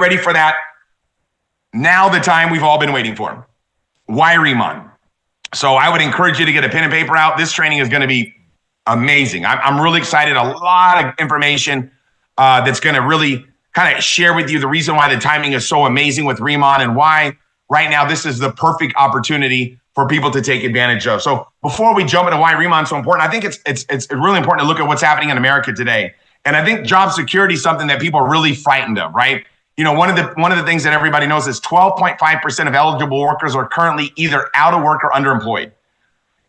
ready for that? Now the time we've all been waiting for. Why Riman? So I would encourage you to get a pen and paper out. This training is going to be amazing. I'm really excited. A lot of information that's going to really kind of share with you the reason why the timing is so amazing with Riman and why right now this is the perfect opportunity for people to take advantage of. So before we jump into why Riman is so important, I think it's really important to look at what's happening in America today. And I think job security is something that people are really frightened of, right? You know, one of the things that everybody knows is 12.5% of eligible workers are currently either out of work or underemployed.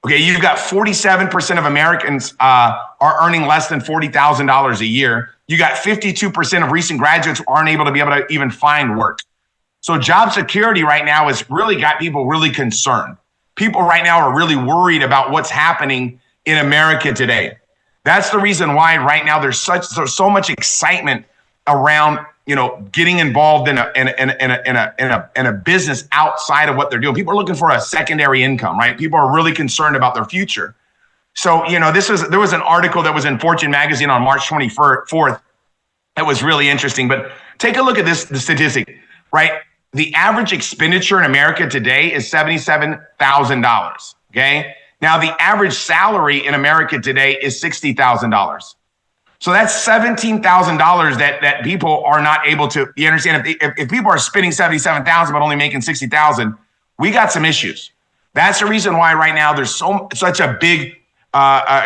Okay, you've got 47% of Americans are earning less than $40,000 a year. You got 52% of recent graduates who aren't able to even find work. So job security right now has really got people really concerned. People right now are really worried about what's happening in America today. That's the reason why right now there's so much excitement around, you know, getting involved in a business outside of what they're doing. People are looking for a secondary income, right? People are really concerned about their future. So, you know, there was an article that was in Fortune magazine on March 24th. That was really interesting. But take a look at the statistic, right? The average expenditure in America today is $77,000. Okay. Now the average salary in America today is $60,000. So that's $17,000 that people are not able to. You understand? If people are spending $77,000 but only making $60,000, we got some issues. That's the reason why right now there's such a big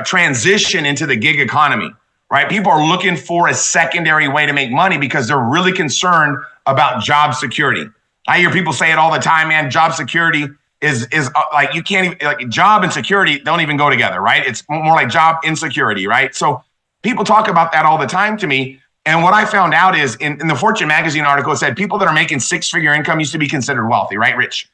transition into the gig economy. Right? People are looking for a secondary way to make money because they're really concerned about job security. I hear people say it all the time, man. Job security is like you can't even like job and security don't even go together, right? It's more like job insecurity, right? So people talk about that all the time to me. And what I found out is in the Fortune magazine article, it said people that are making six-figure income used to be considered wealthy, right? Rich.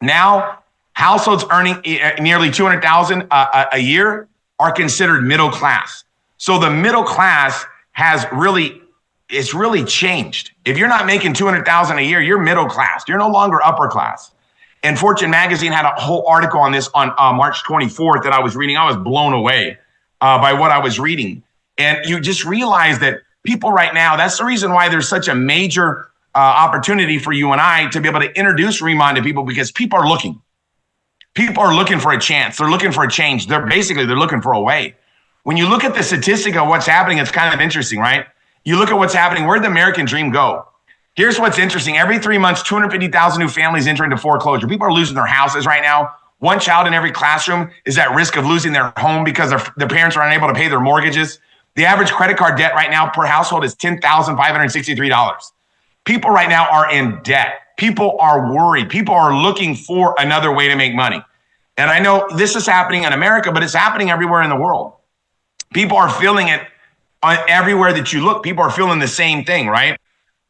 Now, households earning nearly $200,000 a year are considered middle class. So the middle class it's really changed. If you're not making $200,000 a year, you're middle class. You're no longer upper class. And Fortune magazine had a whole article on this on March 24th that I was reading. I was blown away by what I was reading. And you just realize that people right now, that's the reason why there's such a major opportunity for you and I to be able to introduce Riman to people, because people are looking. People are looking for a chance. They're looking for a change. They're looking for a way. When you look at the statistic of what's happening, it's kind of interesting, right? You look at what's happening. Where'd the American dream go? Here's what's interesting. Every 3 months, 250,000 new families enter into foreclosure. People are losing their houses right now. One child in every classroom is at risk of losing their home because their parents are unable to pay their mortgages. The average credit card debt right now per household is $10,563. People right now are in debt. People are worried. People are looking for another way to make money. And I know this is happening in America, but it's happening everywhere in the world. People are feeling it everywhere that you look. People are feeling the same thing, right?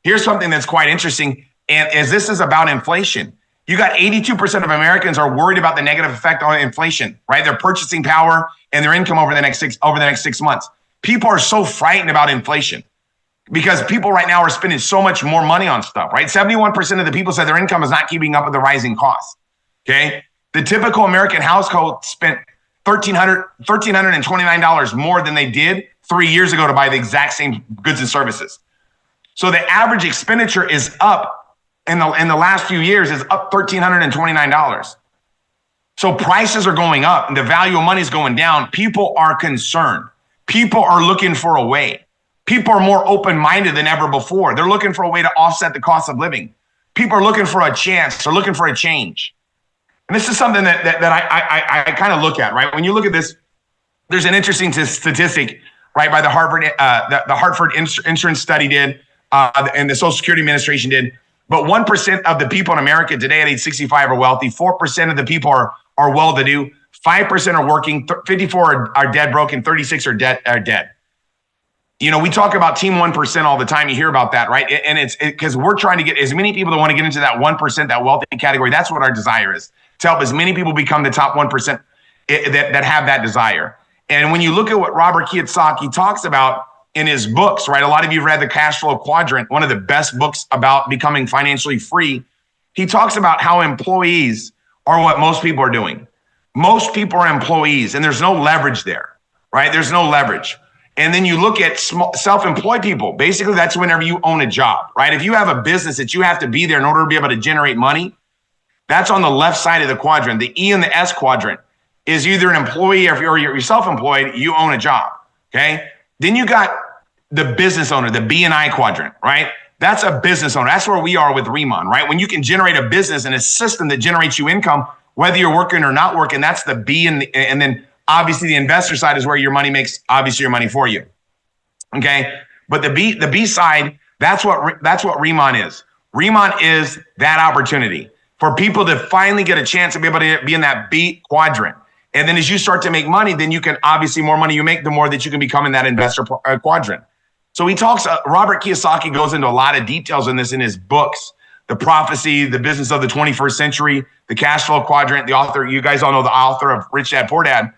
Here's something that's quite interesting. And as this is about inflation, you got 82% of Americans are worried about the negative effect on inflation, right? Their purchasing power and their income over the next 6 months. People are so frightened about inflation because people right now are spending so much more money on stuff, right? 71% of the people said their income is not keeping up with the rising costs. Okay. The typical American household spent $1,329 more than they did 3 years ago to buy the exact same goods and services. So the average expenditure is up in the last few years is up $1,329. So prices are going up and the value of money is going down. People are concerned. People are looking for a way. People are more open-minded than ever before. They're looking for a way to offset the cost of living. People are looking for a chance. They're looking for a change. And this is something that I kind of look at, right? When you look at this, there's an interesting statistic, right, by the Hartford Insurance Study did, and the Social Security Administration did. But 1% of the people in America today at age 65 are wealthy. 4% of the people are well-to-do. 5% are working. 54 are dead broke, and 36 are dead. You know, we talk about Team 1% all the time. You hear about that, right? And it's because we're trying to get as many people that want to get into that 1%, that wealthy category. That's what our desire is, to help as many people become the top 1% that have that desire. And when you look at what Robert Kiyosaki talks about in his books, right? A lot of you have read The Cash Flow Quadrant, one of the best books about becoming financially free. He talks about how employees are what most people are doing. Most people are employees, and there's no leverage there, right? There's no leverage. And then you look at self-employed people. Basically, that's whenever you own a job, right? If you have a business that you have to be there in order to be able to generate money, that's on the left side of the quadrant. The E and the S quadrant is either an employee or if you're self-employed, you own a job, okay? Then you got the business owner, the B and I quadrant, right? That's a business owner. That's where we are with Riman, right? When you can generate a business and a system that generates you income, whether you're working or not working, that's the B and then obviously the investor side is where your money makes obviously your money for you. Okay. But the B side, that's what Riman is. Riman is that opportunity for people to finally get a chance to be able to be in that B quadrant. And then as you start to make money, then you can obviously more money you make, the more that you can become in that investor quadrant. So he talks, Robert Kiyosaki goes into a lot of details in this in his books, The Prophecy, The Business of the 21st Century, The Cash Flow Quadrant, the author, you guys all know the author of Rich Dad, Poor Dad.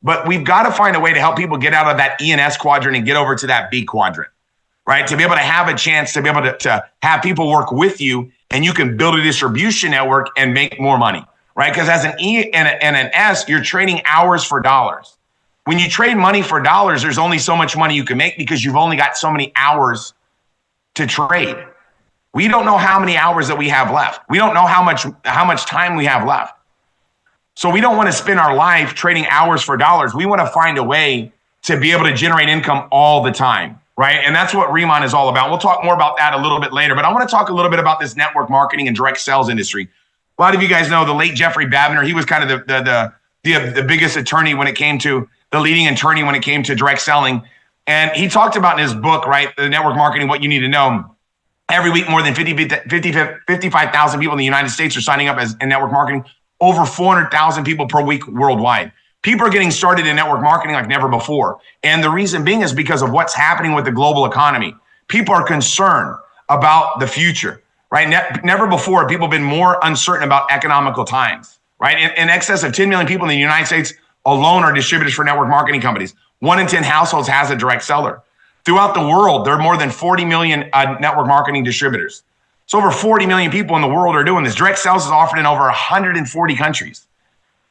But we've got to find a way to help people get out of that E and S quadrant and get over to that B quadrant, right? To be able to have a chance to be able to have people work with you and you can build a distribution network and make more money, right? Because as an E and an S, you're trading hours for dollars. When you trade money for dollars, there's only so much money you can make because you've only got so many hours to trade. We don't know how many hours that we have left. We don't know how much time we have left. So we don't want to spend our life trading hours for dollars. We want to find a way to be able to generate income all the time, right? And that's what Riman is all about. We'll talk more about that a little bit later, but I want to talk a little bit about this network marketing and direct sales industry. A lot of you guys know the late Jeffrey Babiner. He was kind of the biggest attorney when it came to the leading attorney when it came to direct selling. And he talked about in his book, right, the network marketing, what you need to know. Every week, more than 55,000 people in the United States are signing up in network marketing. Over 400,000 people per week worldwide. People are getting started in network marketing like never before. And the reason being is because of what's happening with the global economy. People are concerned about the future, right? Never before have people been more uncertain about economical times, right? In excess of 10 million people in the United States alone are distributors for network marketing companies. 1 in 10 households has a direct seller. Throughout the world, there are more than 40 million network marketing distributors. So over 40 million people in the world are doing this. Direct sales is offered in over 140 countries.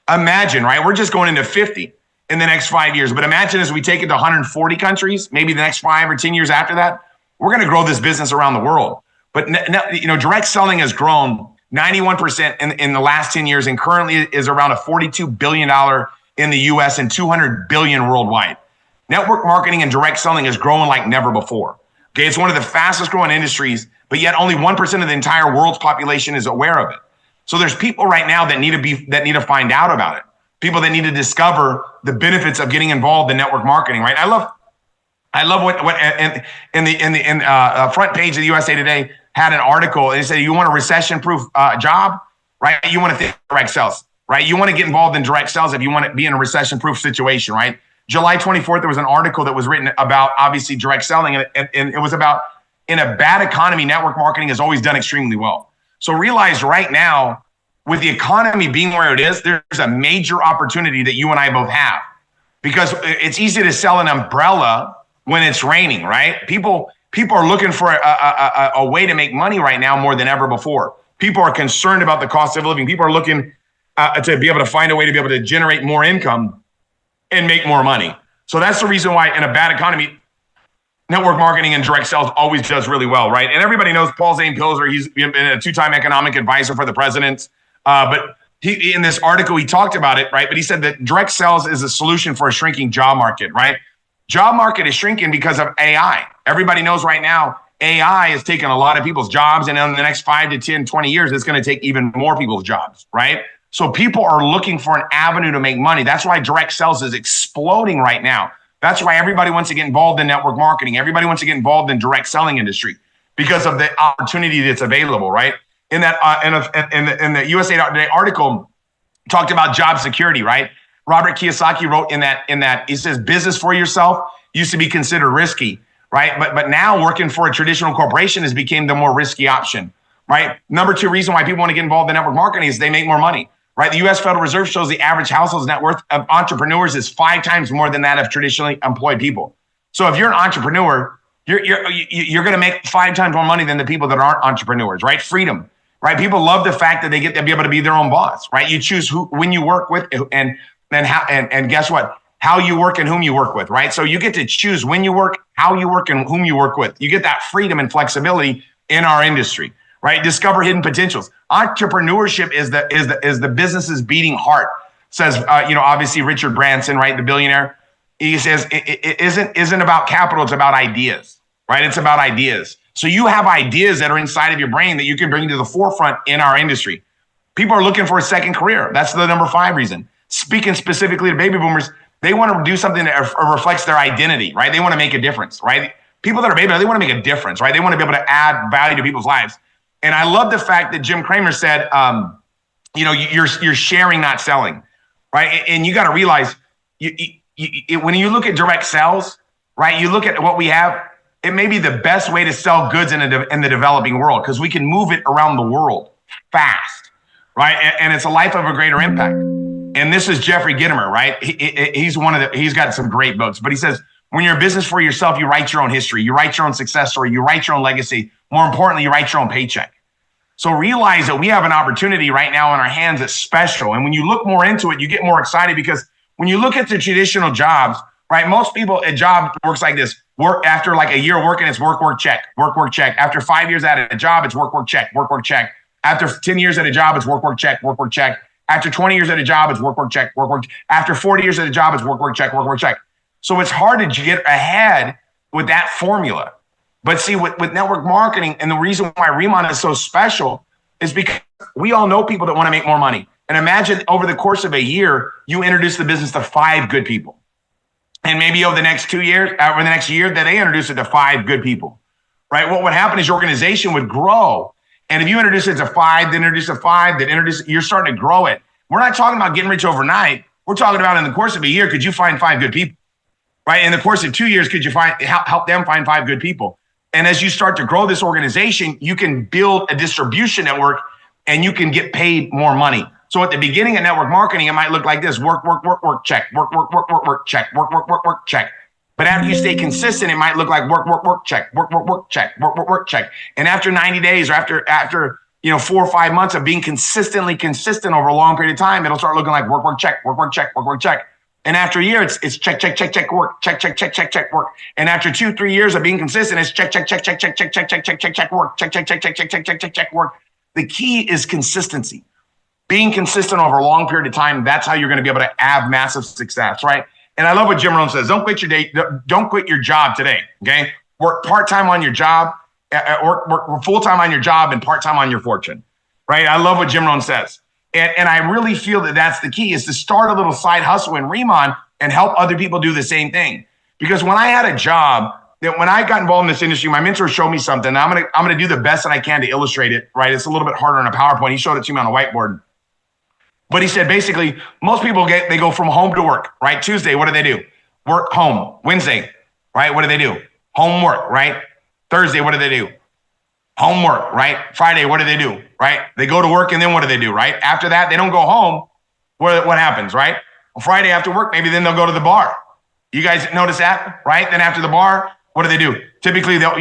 Imagine, right? We're just going into 50 in the next 5 years. But imagine as we take it to 140 countries, maybe the next 5 or 10 years after that, we're going to grow this business around the world. But direct selling has grown 91% in the last 10 years and currently is around a $42 billion in the US and $200 billion worldwide. Network marketing and direct selling is growing like never before. Okay, it's one of the fastest growing industries, but yet only 1% of the entire world's population is aware of it. So there's people right now that need to find out about it. People that need to discover the benefits of getting involved in network marketing, right? I love what in the front page of the USA Today had an article and it said, you want a recession-proof job, right? You want to think direct sales, right? You want to get involved in direct sales if you want to be in a recession-proof situation, right? July 24th, there was an article that was written about obviously direct selling, and it was about in a bad economy, network marketing has always done extremely well. So realize right now, with the economy being where it is, there's a major opportunity that you and I both have because it's easy to sell an umbrella when it's raining, right? People are looking for a way to make money right now more than ever before. People are concerned about the cost of living. People are looking to be able to find a way to be able to generate more income and make more money. So that's the reason why in a bad economy, network marketing and direct sales always does really well, right? And everybody knows Paul Zane Pilzer. He's been a 2-time economic advisor for the president. But he, in this article, he talked about it, right? But he said that direct sales is a solution for a shrinking job market, right? Job market is shrinking because of AI. Everybody knows right now, AI is taking a lot of people's jobs. And in the next 5 to 10, 20 years, it's going to take even more people's jobs, right? So people are looking for an avenue to make money. That's why direct sales is exploding right now. That's why everybody wants to get involved in network marketing. Everybody wants to get involved in direct selling industry because of the opportunity that's available, right? In the USA Today article, talked about job security, right? Robert Kiyosaki wrote in that he says business for yourself used to be considered risky, right? But now working for a traditional corporation has become the more risky option, right? Number 2 reason why people want to get involved in network marketing is they make more money. Right, the U.S. Federal Reserve shows the average household net worth of entrepreneurs is 5 times more than that of traditionally employed people. So if you're an entrepreneur, you're going to make 5 times more money than the people that aren't entrepreneurs. Right, freedom. Right, people love the fact that they get to be able to be their own boss. Right, you choose when you work with and guess what? how you work and whom you work with, right? So you get to choose when you work, how you work, and whom you work with. You get that freedom and flexibility in our industry, right? Discover hidden potentials. Entrepreneurship is the business's beating heart. Says, obviously Richard Branson, right, the billionaire. He says it isn't about capital, it's about ideas, right? It's about ideas. So you have ideas that are inside of your brain that you can bring to the forefront in our industry. People are looking for a second career. That's the number 5 reason. Speaking specifically to baby boomers, they want to do something that reflects their identity, right? They want to make a difference, right? People that are baby boomers, they want to make a difference, right? They want to be able to add value to people's lives. And I love the fact that Jim Cramer said, you're sharing, not selling, right? And you got to realize, when you look at direct sales, right? You look at what we have. It may be the best way to sell goods in the developing world because we can move it around the world fast, right? And it's a life of a greater impact. And this is Jeffrey Gitomer, right? He's got some great books, but he says, when you're in business for yourself, you write your own history, you write your own success story, you write your own legacy. More importantly, you write your own paycheck. So realize that we have an opportunity right now in our hands that's special. And when you look more into it, you get more excited because when you look at the traditional jobs, right? Most people, a job works like this. Work after like a year working, it's work, check, work, check. After 5 years at a job, it's work, check, work, check. After 10 years at a job, it's work, check, work, check. After 20 years at a job, it's work, check, work. After 40 years at a job, it's work, check, work, check. So it's hard to get ahead with that formula. But see, with network marketing, and the reason why Riman is so special is because we all know people that want to make more money. And imagine over the course of a year, you introduce the business to 5 good people. And maybe over the next 2 years, over the next year, that they introduce it to 5 good people, right? What would happen is your organization would grow. And if you introduce it to 5, then introduce a 5, then you're starting to grow it. We're not talking about getting rich overnight. We're talking about in the course of a year, could you find 5 good people, right? In the course of 2 years, could you help them find 5 good people? And as you start to grow this organization, you can build a distribution network and you can get paid more money. So at the beginning of network marketing, it might look like this: work, check, work, check, work, check. But after you stay consistent, it might look like work, check, work, check, work, check. And after 90 days or after 4 or 5 months of being consistent over a long period of time, it'll start looking like work, check, work, check, work, check. And after a year, it's check, work, check, work. And after 2-3 years of being consistent, it's check, work, check, work. The key is consistency. Being consistent over a long period of time, that's how you're going to be able to have massive success, right? And I love what Jim Rohn says. Don't quit your job today, okay? Work part-time on your job, work full-time on your job and part-time on your fortune, right? I love what Jim Rohn says. And I really feel that that's the key, is to start a little side hustle in Riman and help other people do the same thing. Because when I had a job, that when I got involved in this industry, my mentor showed me something. I'm gonna do the best that I can to illustrate it, right? It's a little bit harder on a PowerPoint. He showed it to me on a whiteboard. But he said, basically, most people they go from home to work, right? Tuesday, what do? Work, home. Wednesday, right? What do? Homework, right? Thursday, what do? Homework, right? Friday, what do? Right? They go to work and then what do? Right? After that, they don't go home. What happens, right? Well, Friday after work, maybe then they'll go to the bar. You guys notice that, right? Then after the bar, what do? Typically, they'll,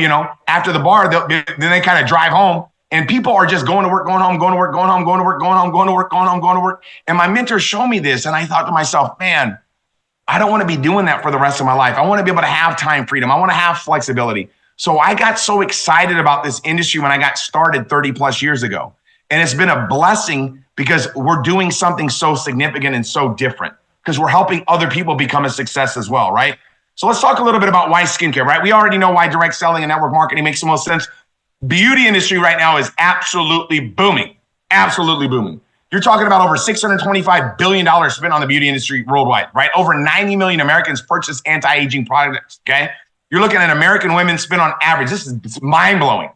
after the bar, then they kind of drive home. And people are just going to work, going home, going to work, going home, going to work, going home, going to work, going home, going to work. And my mentor showed me this. And I thought to myself, man, I don't want to be doing that for the rest of my life. I want to be able to have time freedom. I want to have flexibility. So I got so excited about this industry when I got started 30 plus years ago. And it's been a blessing because we're doing something so significant and so different, because we're helping other people become a success as well, right? So let's talk a little bit about why skincare, right? We already know why direct selling and network marketing makes the most sense. Beauty industry right now is absolutely booming, absolutely booming. You're talking about over $625 billion spent on the beauty industry worldwide, right? Over 90 million Americans purchase anti-aging products, okay? You're looking at American women spend on average, it's mind-blowing,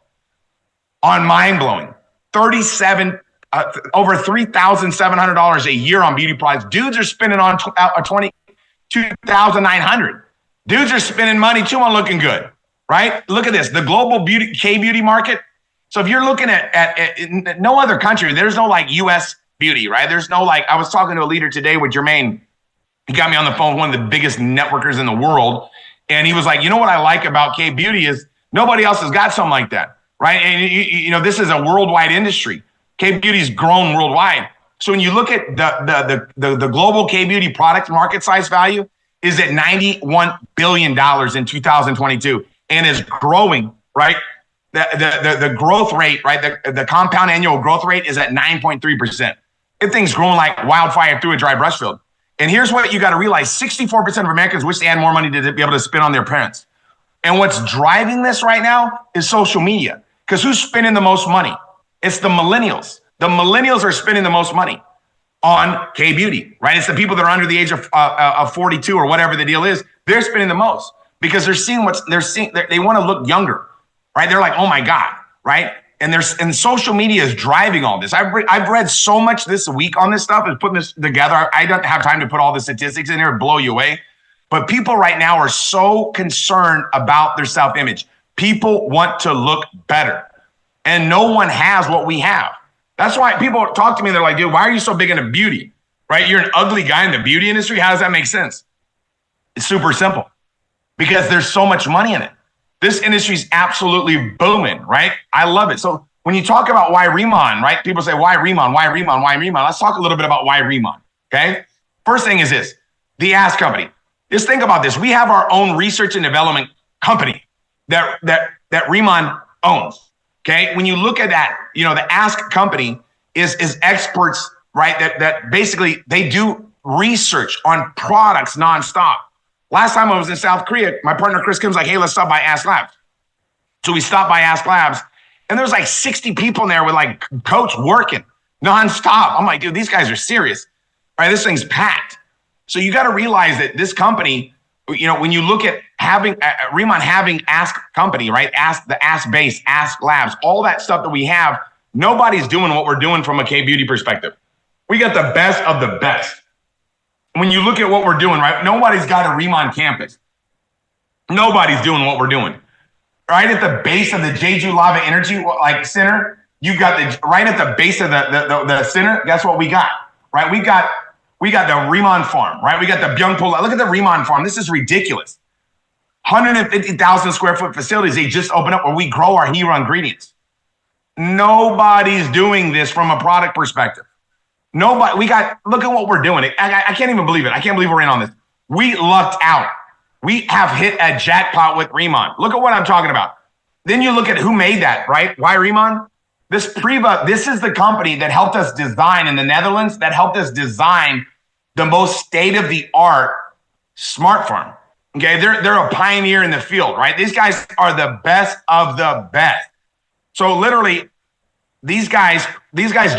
over $3,700 a year on beauty products. Dudes are spending on $22,900. Dudes are spending money too on looking good. Right? Look at this, the global K-beauty market. So if you're looking at no other country, there's no like US beauty, right? There's no I was talking to a leader today with Jermaine. He got me on the phone with one of the biggest networkers in the world. And he was like, you know what I like about K-beauty is nobody else has got something like that, right? And this is a worldwide industry. K-beauty's grown worldwide. So when you look at the global K-beauty product market size value, is at $91 billion in 2022 and is growing, right? The growth rate, right? The compound annual growth rate is at 9.3%. That thing's growing like wildfire through a dry brush field. And here's what you got to realize. 64% of Americans wish they had more money to be able to spend on their parents. And what's driving this right now is social media. Because who's spending the most money? It's the millennials. The millennials are spending the most money on K-beauty, right? It's the people that are under the age of 42 or whatever the deal is. They're spending the most because they're seeing they want to look younger, right? They're like, oh my God, right? And social media is driving all this. I've read so much this week on this stuff and putting this together. I don't have time to put all the statistics in there and blow you away. But people right now are so concerned about their self-image. People want to look better. And no one has what we have. That's why people talk to me and they're like, dude, why are you so big into beauty? Right? You're an ugly guy in the beauty industry. How does that make sense? It's super simple. Because there's so much money in it. This industry is absolutely booming, right? I love it. So when you talk about why Riman, right? People say, why Riman? Why Riman? Why Riman? Let's talk a little bit about why Riman, okay? First thing is this, the Ask Company. Just think about this. We have our own research and development company that Riman owns, okay? When you look at that, the Ask Company is experts, right? That basically they do research on products nonstop. Last time I was in South Korea, my partner Chris Kim's like, hey, let's stop by Ask Labs. So we stopped by Ask Labs, and there's like 60 people in there with like coats working nonstop. I'm like, dude, these guys are serious. All right, this thing's packed. So you got to realize that this company, when you look at having Riman having Ask Company, right? The Ask Base, Ask Labs, all that stuff that we have, nobody's doing what we're doing from a K-beauty perspective. We got the best of the best. When you look at what we're doing, right? Nobody's got a Riman campus. Nobody's doing what we're doing. Right at the base of the Jeju Lava Energy Center, you got right at the base of the center. That's what we got, right? We got the Riman farm, right? We got the Byungpul. Look at the Riman farm. This is ridiculous. 150,000 square foot facilities they just opened up where we grow our hero ingredients. Nobody's doing this from a product perspective. Nobody. Look at what we're doing. I can't even believe it. I can't believe we're in on this. We lucked out. We have hit a jackpot with Riman. Look at what I'm talking about. Then you look at who made that, right? Why Riman? This is the company that helped us design in the Netherlands, that helped us design the most state-of-the-art smart farm. Okay, they're a pioneer in the field, right? These guys are the best of the best. So literally, these guys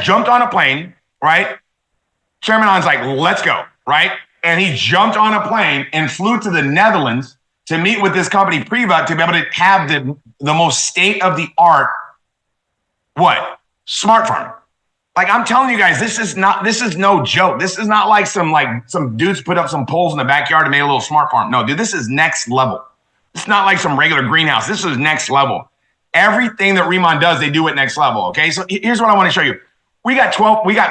jumped on a plane, right? Chairman On's like, let's go, right? And he jumped on a plane and flew to the Netherlands to meet with this company, Priva, to be able to have the most state-of-the-art, smart farm. Like I'm telling you guys, this is no joke. This is not like some dudes put up some poles in the backyard and made a little smart farm. No, dude, this is next level. It's not like some regular greenhouse. This is next level. Everything that Riman does, they do at next level. Okay, so here's what I want to show you. We got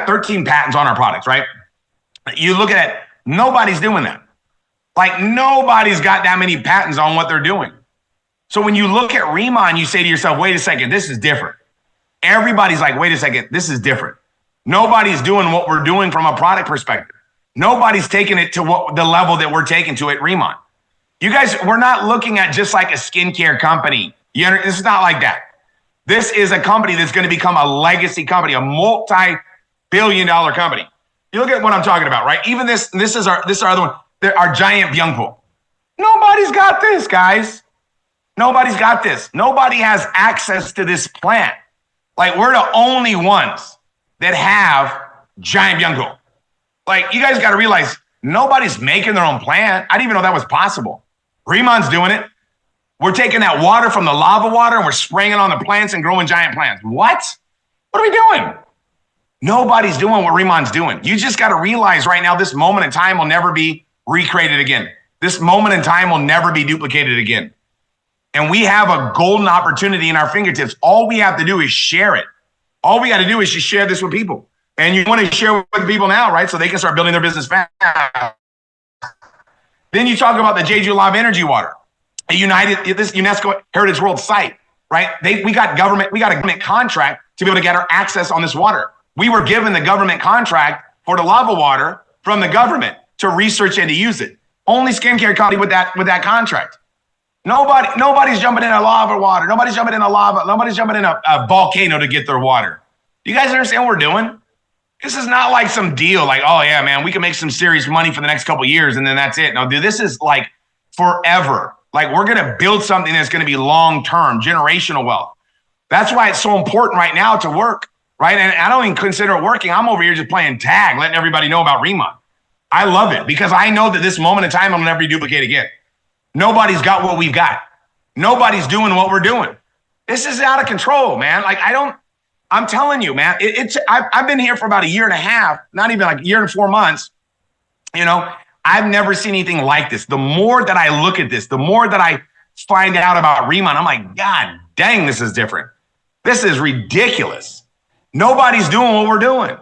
13 patents on our products, right? You look at it, nobody's doing that. Like nobody's got that many patents on what they're doing. So when you look at Riman, you say to yourself, wait a second, this is different. Everybody's like, wait a second, this is different. Nobody's doing what we're doing from a product perspective. Nobody's taking it to the level that we're taking to at Riman. You guys, we're not looking at just like a skincare company. This is not like that. This is a company that's going to become a legacy company, a multi-billion-dollar company. You look at what I'm talking about, right? Even this is our other one, our giant Byungpul. Nobody's got this, guys. Nobody's got this. Nobody has access to this plant. Like we're the only ones that have giant Byungpul. Like you guys got to realize nobody's making their own plant. I didn't even know that was possible. Riman's doing it. We're taking that water from the lava water and we're spraying it on the plants and growing giant plants. What? What are we doing? Nobody's doing what Riman's doing. You just got to realize right now, this moment in time will never be recreated again. This moment in time will never be duplicated again. And we have a golden opportunity in our fingertips. All we have to do is share it. All we got to do is just share this with people. And you want to share with people now, right? So they can start building their business fast. Then you talk about the Jeju Lava Energy Water. This UNESCO Heritage World Site, right? We got a government contract to be able to get our access on this water. We were given the government contract for the lava water from the government to research and to use it. Only skincare company with that contract. Nobody's jumping in a lava water. Nobody's jumping in a lava. Nobody's jumping in a volcano to get their water. Do you guys understand what we're doing? This is not like some deal like, oh yeah, man, we can make some serious money for the next couple of years and then that's it. No, dude, this is like forever. Like we're going to build something that's going to be long-term, generational wealth. That's why it's so important right now to work, right? And I don't even consider it working. I'm over here just playing tag, letting everybody know about Riman. I love it because I know that this moment in time will never be duplicated again. Nobody's got what we've got. Nobody's doing what we're doing. This is out of control, man. Like I'm telling you, man, I've been here for about a year and a half, not even like a year and 4 months. You know, I've never seen anything like this. The more that I look at this, the more that I find out about Riman, I'm like, God dang, this is different. This is ridiculous. Nobody's doing what we're doing.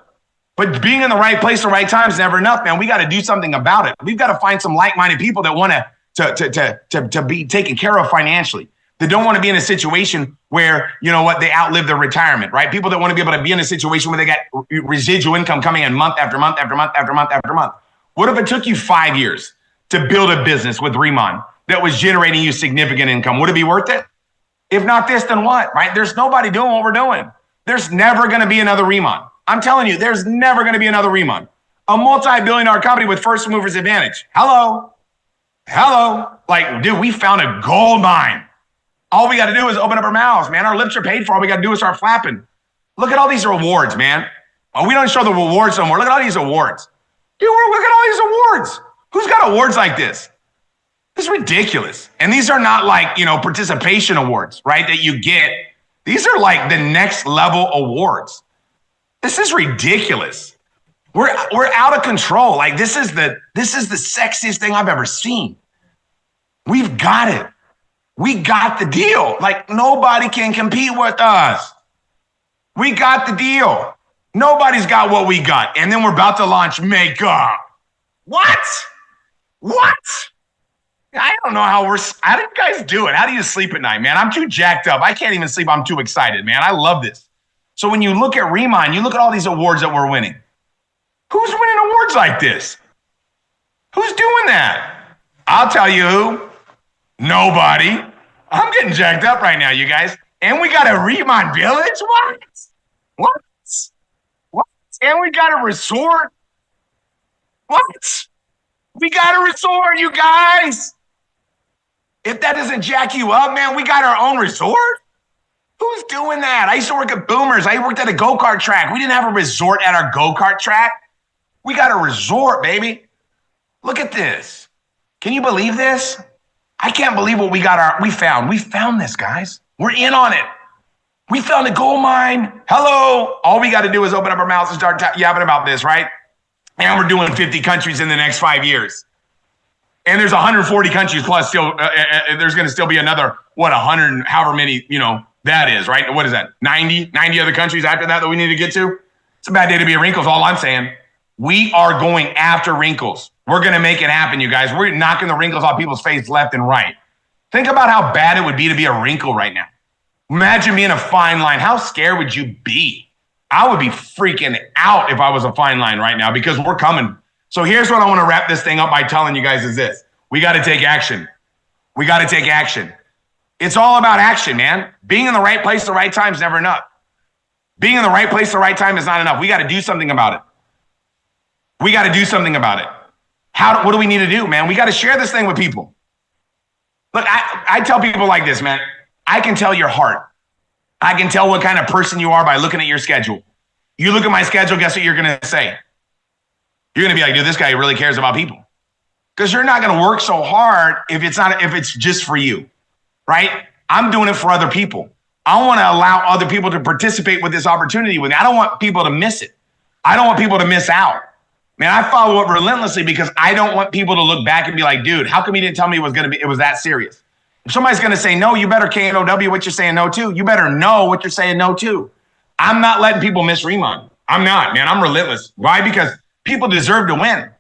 But being in the right place at the right time is never enough, man. We got to do something about it. We've got to find some like-minded people that want to be taken care of financially. They don't want to be in a situation where, you know what, they outlive their retirement, right? People that want to be able to be in a situation where they got residual income coming in month after month after month after month after month. What if it took you 5 years to build a business with Riman that was generating you significant income? Would it be worth it? If not this, then what, right? There's nobody doing what we're doing. There's never going to be another Riman. I'm telling you, there's never going to be another Riman. A multi-billion-dollar company with first movers advantage. Hello. Like, dude, we found a gold mine. All we got to do is open up our mouths, man. Our lips are paid for. All we got to do is start flapping. Look at all these rewards, man. Oh, we don't show the rewards no more. Look at all these awards. Dude, look at all these awards. Who's got awards like this? This is ridiculous. And these are not like, participation awards, right, that you get. These are like the next level awards. This is ridiculous. We're out of control. Like this is the sexiest thing I've ever seen. We've got it. We got the deal. Like nobody can compete with us. We got the deal. Nobody's got what we got. And then we're about to launch makeup. What? I don't know how do you guys do it? How do you sleep at night, man? I'm too jacked up. I can't even sleep. I'm too excited, man. I love this. So when you look at Riman, you look at all these awards that we're winning. Who's winning awards like this? Who's doing that? I'll tell you who. Nobody. I'm getting jacked up right now, you guys. And we got a Riman village? What? And we got a resort? What? We got a resort, you guys. If that doesn't jack you up, man, we got our own resort? Who's doing that? I used to work at Boomers. I worked at a go-kart track. We didn't have a resort at our go-kart track. We got a resort, baby. Look at this. Can you believe this? I can't believe what we found. We found this, guys. We're in on it. We found a gold mine. Hello. All we got to do is open up our mouths and start yapping about this, right? And we're doing 50 countries in the next 5 years. And there's 140 countries plus still, there's going to still be another, 100, however many, that is, right? What is that? 90 other countries after that we need to get to? It's a bad day to be a wrinkles, all I'm saying. We are going after wrinkles. We're going to make it happen, you guys. We're knocking the wrinkles off people's face left and right. Think about how bad it would be to be a wrinkle right now. Imagine being a fine line. How scared would you be? I would be freaking out if I was a fine line right now because we're coming. So here's what I want to wrap this thing up by telling you guys is this. We got to take action. It's all about action, man. Being in the right place at the right time is never enough. Being in the right place at the right time is not enough. We got to do something about it. What do we need to do, man? We got to share this thing with people. Look, I tell people like this, man. I can tell your heart. I can tell what kind of person you are by looking at your schedule. You look at my schedule, guess what you're going to say? You're going to be like, dude, this guy really cares about people. Because you're not going to work so hard if it's just for you, right? I'm doing it for other people. I want to allow other people to participate with this opportunity with me. I don't want people to miss it. I don't want people to miss out. Man, I follow up relentlessly because I don't want people to look back and be like, dude, how come you didn't tell me it was that serious? If somebody's going to say no, you better KNOW what you're saying no to. You better know what you're saying no to. I'm not letting people miss Riman. I'm not, man. I'm relentless. Why? Because people deserve to win.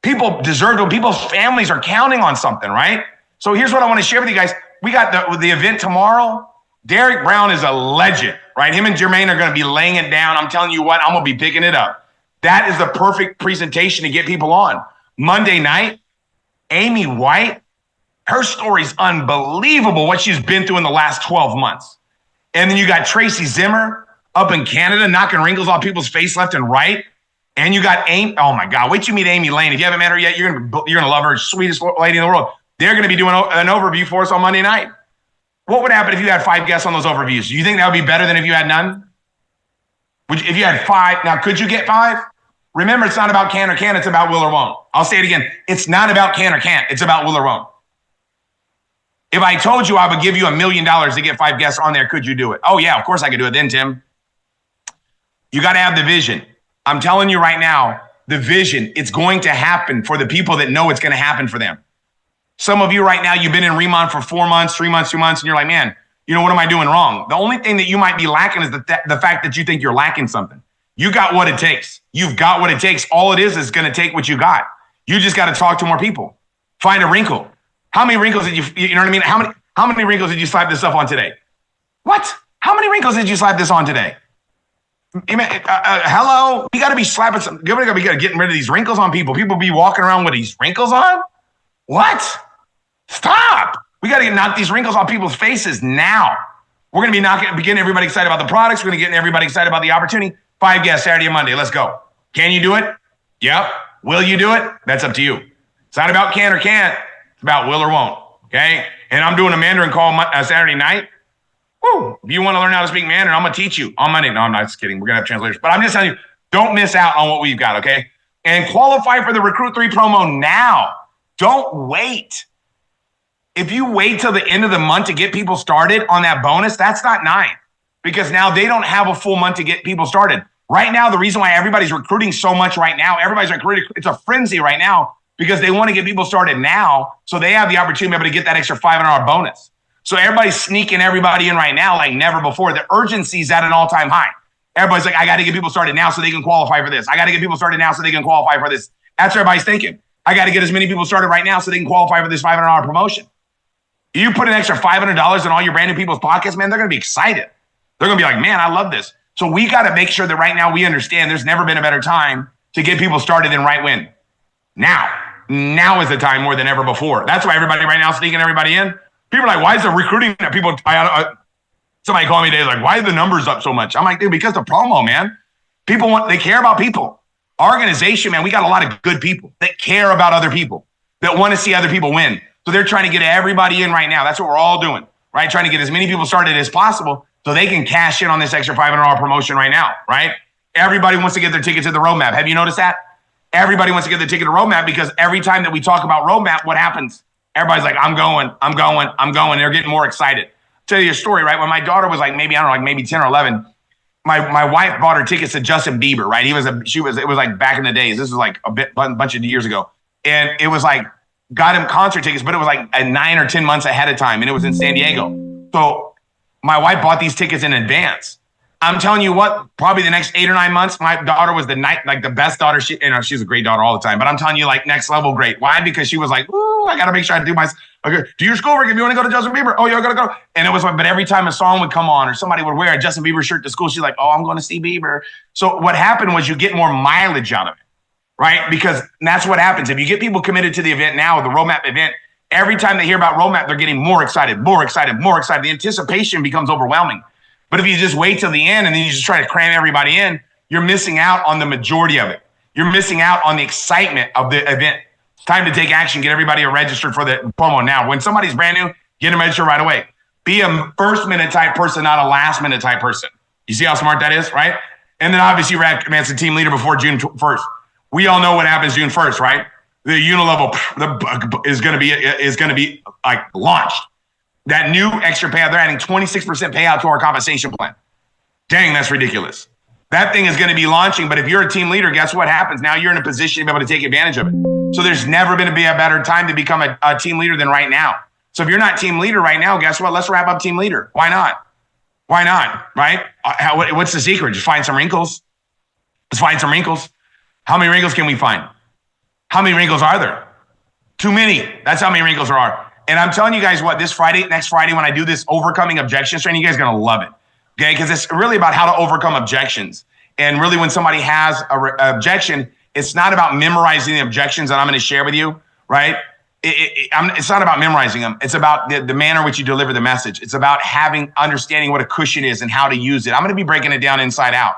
People's families are counting on something, right? So here's what I want to share with you guys. We got the event tomorrow. Derek Brown is a legend, right? Him and Jermaine are going to be laying it down. I'm telling you what, I'm going to be picking it up. That is the perfect presentation to get people on. Monday night, Amy White, her story's unbelievable, what she's been through in the last 12 months. And then you got Tracy Zimmer up in Canada, knocking wrinkles off people's face left and right. And you got Amy. Oh my God! Wait till you meet Amy Lane. If you haven't met her yet, you're gonna love her. Sweetest lady in the world. They're gonna be doing an overview for us on Monday night. What would happen if you had 5 guests on those overviews? Do you think that would be better than if you had none? If you had 5, now could you get 5? Remember, it's not about can or can't. It's about will or won't. I'll say it again. It's not about can or can't. It's about will or won't. If I told you I would give you $1 million to get 5 guests on there, could you do it? Oh yeah, of course I could do it then, Tim. You got to have the vision. I'm telling you right now, the vision, it's going to happen for the people that know it's going to happen for them. Some of you right now, you've been in Riman for 4 months, 3 months, 2 months, and you're like, man, you know, what am I doing wrong? The only thing that you might be lacking is the fact that you think you're lacking something. You got what it takes. You've got what it takes. All it is going to take what you got. You just got to talk to more people. Find a wrinkle. How many wrinkles did you know what I mean? How many wrinkles did you slap this stuff on today? What? How many wrinkles did you slap this on today? Hello? We got to be slapping some. We got to be getting rid of these wrinkles on people. People be walking around with these wrinkles on? What? Stop. We got to knock these wrinkles on people's faces now. We're going to be getting everybody excited about the products. We're going to get everybody excited about the opportunity. 5 guests Saturday and Monday. Let's go. Can you do it? Yep. Will you do it? That's up to you. It's not about can or can't. It's about will or won't. Okay? And I'm doing a Mandarin call Saturday night. Woo. If you want to learn how to speak Mandarin, I'm going to teach you on Monday. No, I'm not just kidding. We're going to have translators. But I'm just telling you, don't miss out on what we've got, okay? And qualify for the Recruit 3 promo now. Don't wait. If you wait till the end of the month to get people started on that bonus, that's not nice. Because now they don't have a full month to get people started. Right now, the reason why everybody's recruiting so much right now, everybody's recruiting, it's a frenzy right now because they want to get people started now so they have the opportunity to be able to get that extra $500 bonus. So everybody's sneaking everybody in right now like never before. The urgency is at an all-time high. Everybody's like, I got to get people started now so they can qualify for this. I got to get people started now so they can qualify for this. That's what everybody's thinking. I got to get as many people started right now so they can qualify for this $500 promotion. You put an extra $500 in all your brand new people's pockets, man, they're going to be excited. They're going to be like, man, I love this. So we got to make sure that right now we understand there's never been a better time to get people started than right when. Now is the time more than ever before. That's why everybody right now is sneaking everybody in. People are like, why is the recruiting people? Somebody called me today like, why are the numbers up so much? I'm like, dude, because the promo, man. They care about people. Our organization, man, we got a lot of good people that care about other people, that want to see other people win. So they're trying to get everybody in right now. That's what we're all doing, right? Trying to get as many people started as possible so they can cash in on this extra $500 promotion right now, right? Everybody wants to get their tickets to the roadmap. Have you noticed that? Everybody wants to get their ticket to roadmap because every time that we talk about roadmap, what happens? Everybody's like, I'm going. They're getting more excited. I'll tell you a story, right? When my daughter was like maybe 10 or 11, my wife bought her tickets to Justin Bieber, right? It was like back in the days. This was like bunch of years ago. And it was like, got him concert tickets, but it was like 9 or 10 months ahead of time. And it was in San Diego. So my wife bought these tickets in advance. I'm telling you what, probably the next 8 or 9 months, my daughter was the best daughter. She's a great daughter all the time, but I'm telling you, like, next level great. Why? Because she was like, ooh, I got to make sure I do your schoolwork if you want to go to Justin Bieber. Oh, you're going to go. And it was like, but every time a song would come on or somebody would wear a Justin Bieber shirt to school, she's like, oh, I'm going to see Bieber. So what happened was you get more mileage out of it, right? Because that's what happens. If you get people committed to the event now, the roadmap event, every time they hear about roadmap, they're getting more excited. The anticipation becomes overwhelming. But if you just wait till the end and then you just try to cram everybody in, you're missing out on the majority of it. You're missing out on the excitement of the event. It's time to take action. Get everybody registered for the promo now. When somebody's brand new, get them registered right away. Be a first-minute type person, not a last-minute type person. You see how smart that is, right? And then obviously you're advanced to team leader before June 1st. We all know what happens June 1st, right? The unilevel is going to be like launched. That new extra payout, they're adding 26% payout to our compensation plan. Dang, that's ridiculous. That thing is going to be launching, but if you're a team leader, guess what happens? Now you're in a position to be able to take advantage of it. So there's never going to be a better time to become a team leader than right now. So if you're not team leader right now, guess what? Let's wrap up team leader. Why not? Why not, right? What's the secret? Just find some wrinkles. Let's find some wrinkles. How many wrinkles can we find? How many wrinkles are there? Too many. That's how many wrinkles there are. And I'm telling you guys what, next Friday, when I do this overcoming objections training, you guys are going to love it. Okay. Because it's really about how to overcome objections. And really when somebody has an objection, it's not about memorizing the objections that I'm going to share with you, right? It's not about memorizing them. It's about the manner in which you deliver the message. It's about understanding what a cushion is and how to use it. I'm going to be breaking it down inside out.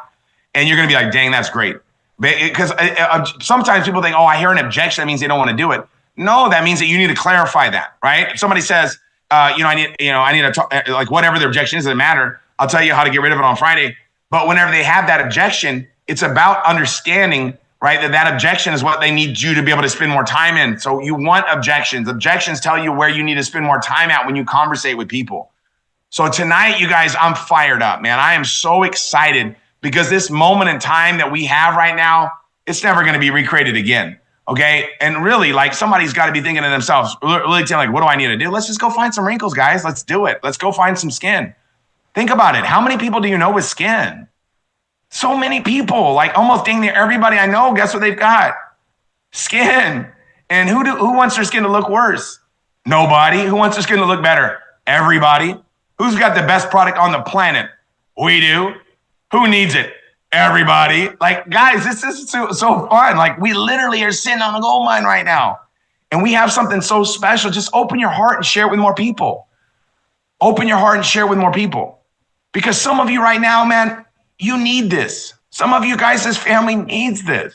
And you're going to be like, dang, that's great. Because sometimes people think, oh, I hear an objection. That means they don't want to do it. No, that means that you need to clarify that, right? If somebody says, I need to talk, like whatever the objection is, doesn't matter. I'll tell you how to get rid of it on Friday. But whenever they have that objection, it's about understanding, right, that objection is what they need you to be able to spend more time in. So you want objections. Objections tell you where you need to spend more time at when you conversate with people. So tonight, you guys, I'm fired up, man. I am so excited because this moment in time that we have right now, it's never going to be recreated again. Okay. And really, like, somebody's got to be thinking to themselves, really telling, like, what do I need to do? Let's just go find some wrinkles, guys. Let's do it. Let's go find some skin. Think about it. How many people do you know with skin? So many people, like almost dang near everybody I know, guess what they've got? Skin. And who wants their skin to look worse? Nobody. Who wants their skin to look better? Everybody. Who's got the best product on the planet? We do. Who needs it? Everybody. Like, guys, this is so fun. Like, we literally are sitting on a gold mine right now. And we have something so special. Just open your heart and share it with more people. Open your heart and share it with more people. Because some of you right now, man, you need this. Some of you guys, this family needs this.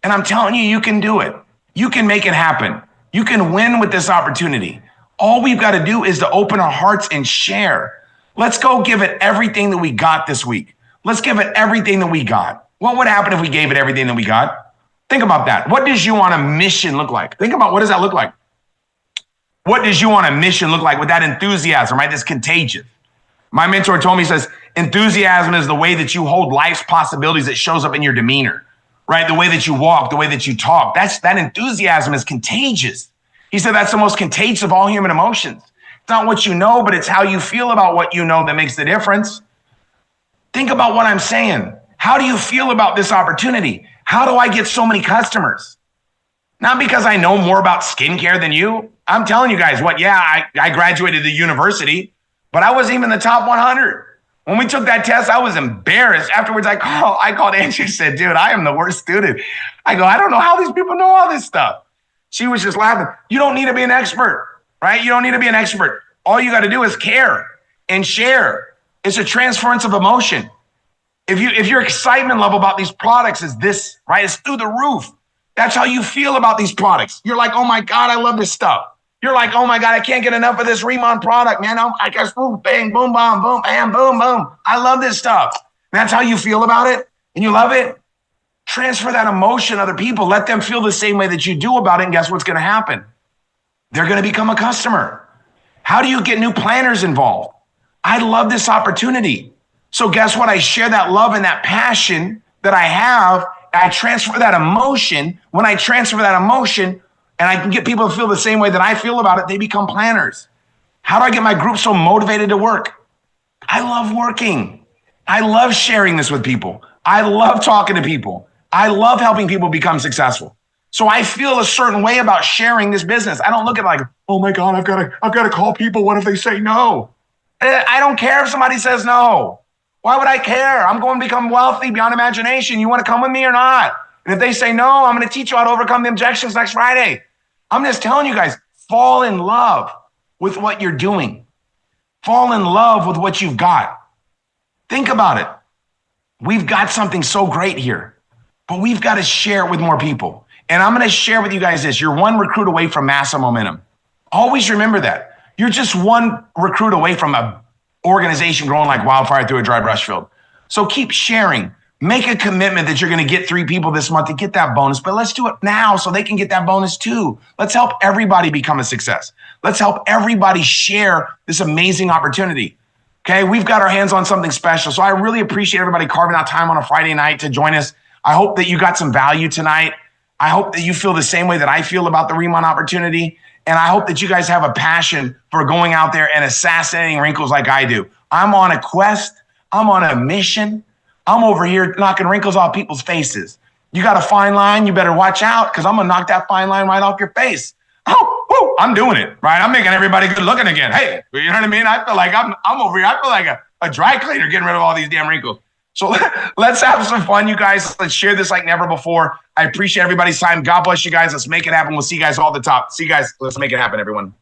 And I'm telling you, you can do it. You can make it happen. You can win with this opportunity. All we've got to do is to open our hearts and share. Let's go give it everything that we got this week. Let's give it everything that we got. What would happen if we gave it everything that we got? Think about that. What does you on a mission look like? Think about, what does that look like? What does you on a mission look like with that enthusiasm, right? That's contagious. My mentor told me, he says, enthusiasm is the way that you hold life's possibilities that shows up in your demeanor, right? The way that you walk, the way that you talk. That enthusiasm is contagious. He said that's the most contagious of all human emotions. It's not what you know, but it's how you feel about what you know that makes the difference. Think about what I'm saying. How do you feel about this opportunity? How do I get so many customers? Not because I know more about skincare than you. I'm telling you guys what, yeah, I graduated the university, but I wasn't even in the top 100. When we took that test, I was embarrassed. Afterwards, I called Angie and said, dude, I am the worst student. I go, I don't know how these people know all this stuff. She was just laughing. You don't need to be an expert, right? You don't need to be an expert. All you got to do is care and share. It's a transference of emotion. If your excitement level about these products is this, right? It's through the roof. That's how you feel about these products. You're like, oh my God, I love this stuff. You're like, oh my God, I can't get enough of this Riman product, man. I guess boom, bang, boom, bam, boom, bam, boom, boom. I love this stuff. That's how you feel about it, and you love it. Transfer that emotion to other people. Let them feel the same way that you do about it, and guess what's going to happen? They're going to become a customer. How do you get new planners involved? I love this opportunity. So guess what? I share that love and that passion that I have. I transfer that emotion. When I transfer that emotion, and I can get people to feel the same way that I feel about it, they become planners. How do I get my group so motivated to work? I love working. I love sharing this with people. I love talking to people. I love helping people become successful. So I feel a certain way about sharing this business. I don't look at it like, oh my God, I've got to call people. What if they say no? I don't care if somebody says no. Why would I care? I'm going to become wealthy beyond imagination. You want to come with me or not? And if they say no, I'm going to teach you how to overcome the objections next Friday. I'm just telling you guys, fall in love with what you're doing. Fall in love with what you've got. Think about it. We've got something so great here, but we've got to share it with more people. And I'm going to share with you guys this. You're one recruit away from massive momentum. Always remember that. You're just one recruit away from an organization growing like wildfire through a dry brush field. So keep sharing. Make a commitment that you're going to get 3 people this month to get that bonus, but let's do it now so they can get that bonus too. Let's help everybody become a success. Let's help everybody share this amazing opportunity. Okay, we've got our hands on something special. So I really appreciate everybody carving out time on a Friday night to join us. I hope that you got some value tonight. I hope that you feel the same way that I feel about the Riman opportunity. And I hope that you guys have a passion for going out there and assassinating wrinkles like I do. I'm on a quest. I'm on a mission. I'm over here knocking wrinkles off people's faces. You got a fine line, you better watch out because I'm going to knock that fine line right off your face. Oh, I'm doing it, right? I'm making everybody good looking again. Hey, you know what I mean? I feel like I'm over here. I feel like a dry cleaner getting rid of all these damn wrinkles. So let's have some fun, you guys. Let's share this like never before. I appreciate everybody's time. God bless you guys. Let's make it happen. We'll see you guys all at the top. See you guys. Let's make it happen, everyone.